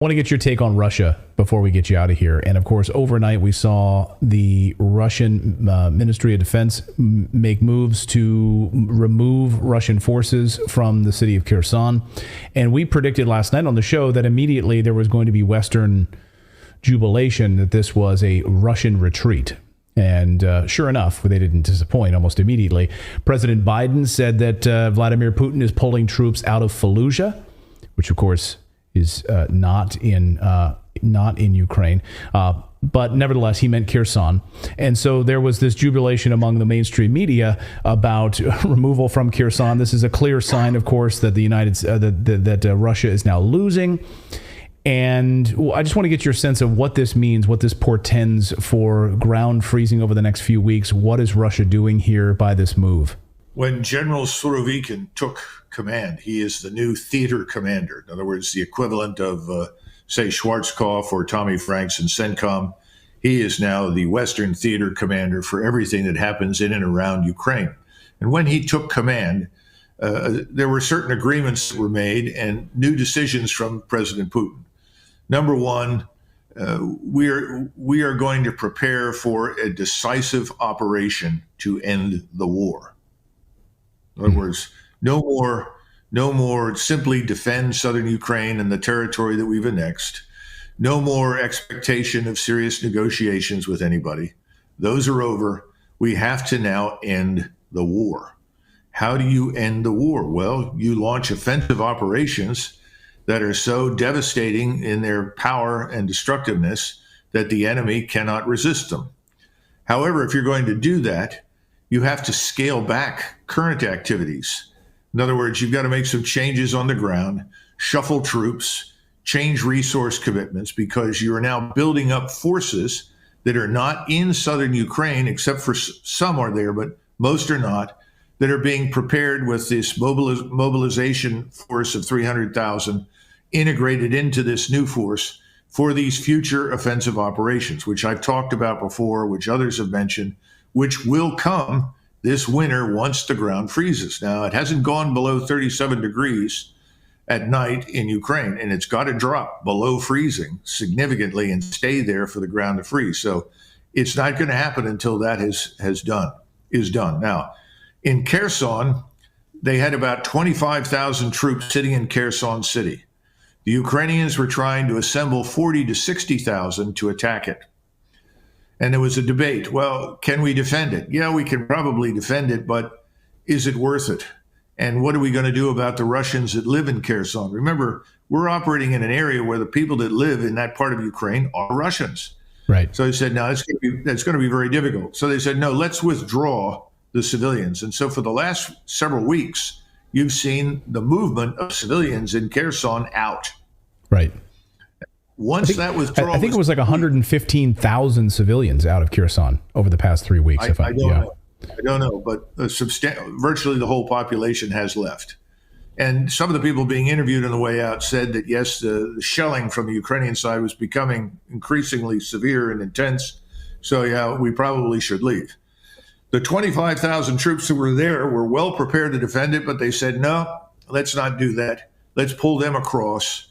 I want to get your take on Russia before we get you out of here. And of course, overnight we saw the Russian Ministry of Defense make moves to remove Russian forces from the city of Kherson. And we predicted last night on the show that immediately there was going to be Western jubilation that this was a Russian retreat. And sure enough, they didn't disappoint almost immediately. President Biden said that Vladimir Putin is pulling troops out of Fallujah, which of course is not in Ukraine. But nevertheless, he meant Kherson. And so there was this jubilation among the mainstream media about removal from Kherson. This is a clear sign, of course, that that Russia is now losing. And I just want to get your sense of what this means, what this portends for ground freezing over the next few weeks. What is Russia doing here by this move? When General Surovikin took command, he is the new theater commander. In other words, the equivalent of, say, Schwarzkopf or Tommy Franks in CENTCOM. He is now the Western theater commander for everything that happens in and around Ukraine. And when he took command, there were certain agreements that were made and new decisions from President Putin. Number one, we are going to prepare for a decisive operation to end the war. In other words, no more simply defend southern Ukraine and the territory that we've annexed. No more expectation of serious negotiations with anybody. Those are over. We have to now end the war. How do you end the war? Well, you launch offensive operations that are so devastating in their power and destructiveness that the enemy cannot resist them. However, if you're going to do that, you have to scale back current activities. In other words, you've got to make some changes on the ground, shuffle troops, change resource commitments, because you are now building up forces that are not in southern Ukraine, except for some are there, but most are not, that are being prepared with this mobilization force of 300,000 integrated into this new force for these future offensive operations, which I've talked about before, which others have mentioned, which will come this winter once the ground freezes. Now, it hasn't gone below 37 degrees at night in Ukraine, and it's got to drop below freezing significantly and stay there for the ground to freeze. So it's not going to happen until that is done. Now, in Kherson, they had about 25,000 troops sitting in Kherson City. The Ukrainians were trying to assemble 40 to 60,000 to attack it. And there was a debate. Well, can we defend it? Yeah, we can probably defend it, but is it worth it? And what are we going to do about the Russians that live in Kherson? Remember, we're operating in an area where the people that live in that part of Ukraine are Russians. Right. So they said, no, that's going to be very difficult. So they said, no, let's withdraw the civilians. And so for the last several weeks, you've seen the movement of civilians in Kherson out. Right. Once that withdrawal, I think it was like 115,000 civilians out of Kherson over the past 3 weeks. I don't know, but virtually the whole population has left. And some of the people being interviewed on the way out said that, yes, the shelling from the Ukrainian side was becoming increasingly severe and intense. So, yeah, we probably should leave. The 25,000 troops who were there were well prepared to defend it, but they said, no, let's not do that. Let's pull them across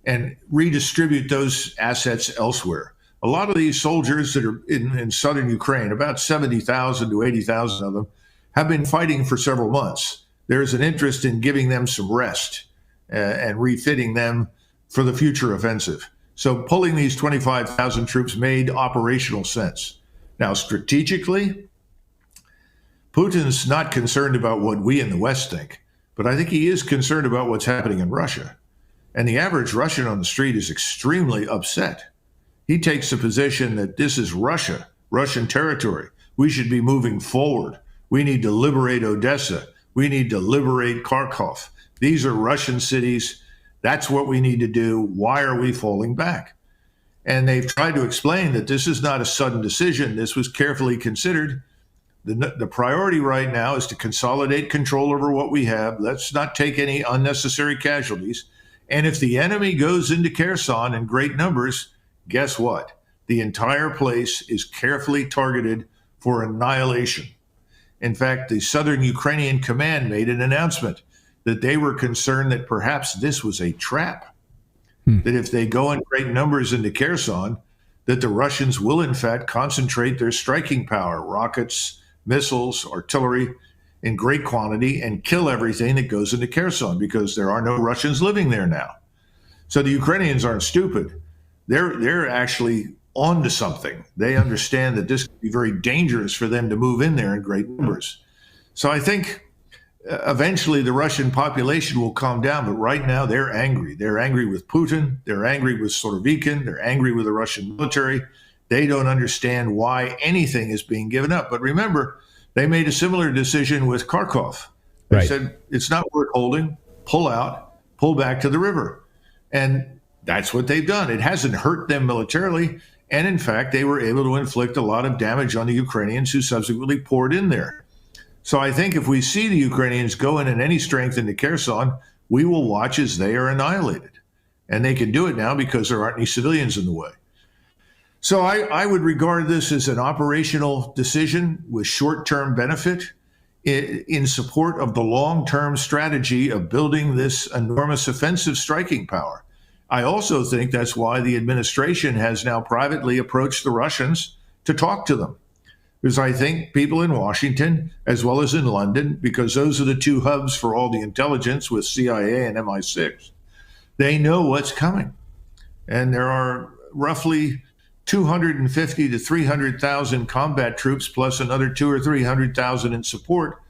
and redistribute those assets elsewhere. A lot of these soldiers that are in southern Ukraine, about 70,000 to 80,000 of them, have been fighting for several months. There's an interest in giving them some rest and refitting them for the future offensive. So pulling these 25,000 troops made operational sense. Now, strategically, Putin's not concerned about what we in the West think, but I think he is concerned about what's happening in Russia. And the average Russian on the street is extremely upset. He takes the position that this is Russia, Russian territory. We should be moving forward. We need to liberate Odessa. We need to liberate Kharkov. These are Russian cities. That's what we need to do. Why are we falling back? And they've tried to explain that this is not a sudden decision. This was carefully considered. The priority right now is to consolidate control over what we have. Let's not take any unnecessary casualties. And if the enemy goes into Kherson in great numbers, guess what? The entire place is carefully targeted for annihilation. In fact, the southern Ukrainian command made an announcement that they were concerned that perhaps this was a trap. that if they go in great numbers into Kherson, that the Russians will in fact concentrate their striking power, rockets, missiles, artillery, in great quantity and kill everything that goes into Kherson, because there are no Russians living there now. So the Ukrainians aren't stupid. They're actually onto something. They understand that this could be very dangerous for them to move in there in great numbers. So I think eventually the Russian population will calm down, but right now they're angry. They're angry with Putin. They're angry with Surovikin. They're angry with the Russian military. They don't understand why anything is being given up. But remember, they made a similar decision with Kharkov. They said, it's not worth holding, pull out, pull back to the river. And that's what they've done. It hasn't hurt them militarily. And in fact, they were able to inflict a lot of damage on the Ukrainians who subsequently poured in there. So I think if we see the Ukrainians go in any strength into Kherson, we will watch as they are annihilated. And they can do it now because there aren't any civilians in the way. So I would regard this as an operational decision with short-term benefit in support of the long-term strategy of building this enormous offensive striking power. I also think that's why the administration has now privately approached the Russians to talk to them. Because I think people in Washington, as well as in London, because those are the two hubs for all the intelligence with CIA and MI6, they know what's coming. And there are roughly 250 to 300,000 combat troops, plus another 200,000 or 300,000 in support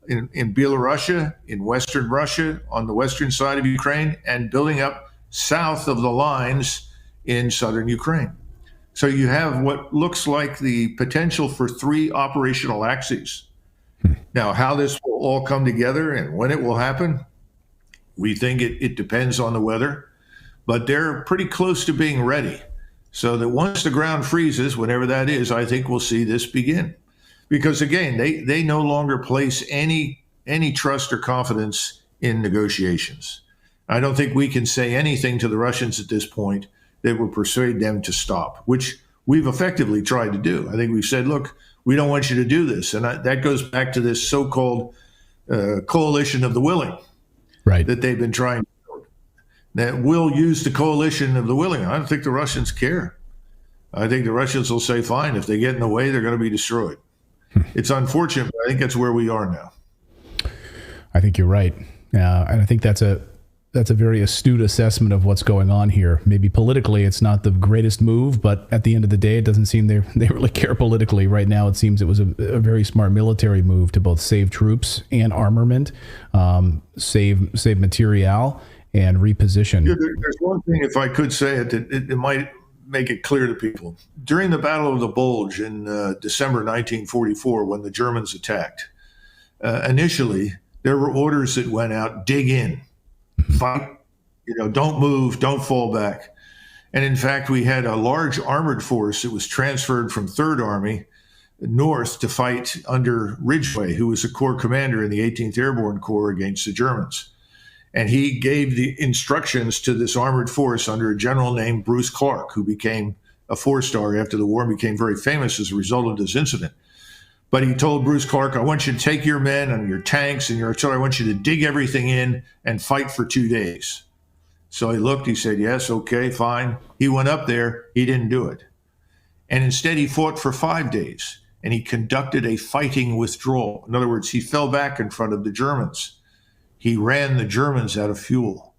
in Belarusia, in Western Russia, on the western side of Ukraine, and building up south of the lines in southern Ukraine. So you have what looks like the potential for 3 operational axes. Now, how this will all come together and when it will happen, we think it depends on the weather, but they're pretty close to being ready. So that once the ground freezes, whenever that is, I think we'll see this begin. Because again, they no longer place any trust or confidence in negotiations. I don't think we can say anything to the Russians at this point that will persuade them to stop, which we've effectively tried to do. I think we've said, look, we don't want you to do this. And that goes back to this so-called coalition of the willing, right, that they've been trying to build. That will use the coalition of the willing. I don't think the Russians care. I think the Russians will say, fine, if they get in the way, they're going to be destroyed. It's unfortunate, but I think that's where we are now. I think you're right. And I think that's a very astute assessment of what's going on here. Maybe politically, it's not the greatest move, but at the end of the day, it doesn't seem they really care politically. Right now, it seems it was a very smart military move to both save troops and armament, save material, and reposition. Yeah, there's one thing, if I could say it, that it might make it clear to people. During the Battle of the Bulge in December 1944, when the Germans attacked, initially, there were orders that went out, dig in, fight, don't move, don't fall back. And in fact, we had a large armored force that was transferred from 3rd Army north to fight under Ridgway, who was a corps commander in the 18th Airborne Corps against the Germans. And he gave the instructions to this armored force under a general named Bruce Clark, who became a 4-star after the war and became very famous as a result of this incident. But he told Bruce Clark, I want you to take your men and your tanks and your artillery. I want you to dig everything in and fight for 2 days. So he looked, he said, yes, okay, fine. He went up there, he didn't do it. And instead he fought for 5 days and he conducted a fighting withdrawal. In other words, he fell back in front of the Germans. He ran the Germans out of fuel.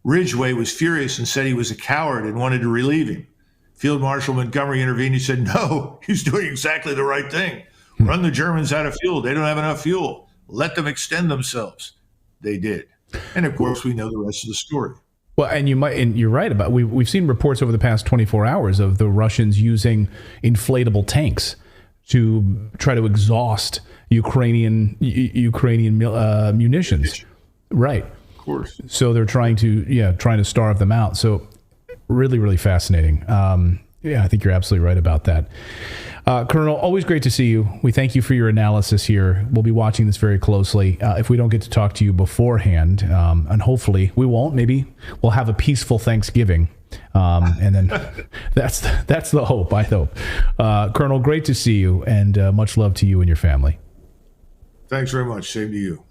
Ridgway was furious and said he was a coward and wanted to relieve him. Field Marshal Montgomery intervened. He said, no, he's doing exactly the right thing. Run the Germans out of fuel. They don't have enough fuel. Let them extend themselves. They did. And of course, we know the rest of the story. Well, and you're right about we've seen reports over the past 24 hours of the Russians using inflatable tanks to try to exhaust Ukrainian munitions. Right. Of course. So they're trying to starve them out. So really, really fascinating. I think you're absolutely right about that. Colonel, always great to see you. We thank you for your analysis here. We'll be watching this very closely. If we don't get to talk to you beforehand, and hopefully we won't, maybe we'll have a peaceful Thanksgiving. And then that's the hope, I hope. Colonel, great to see you, and much love to you and your family. Thanks very much. Same to you.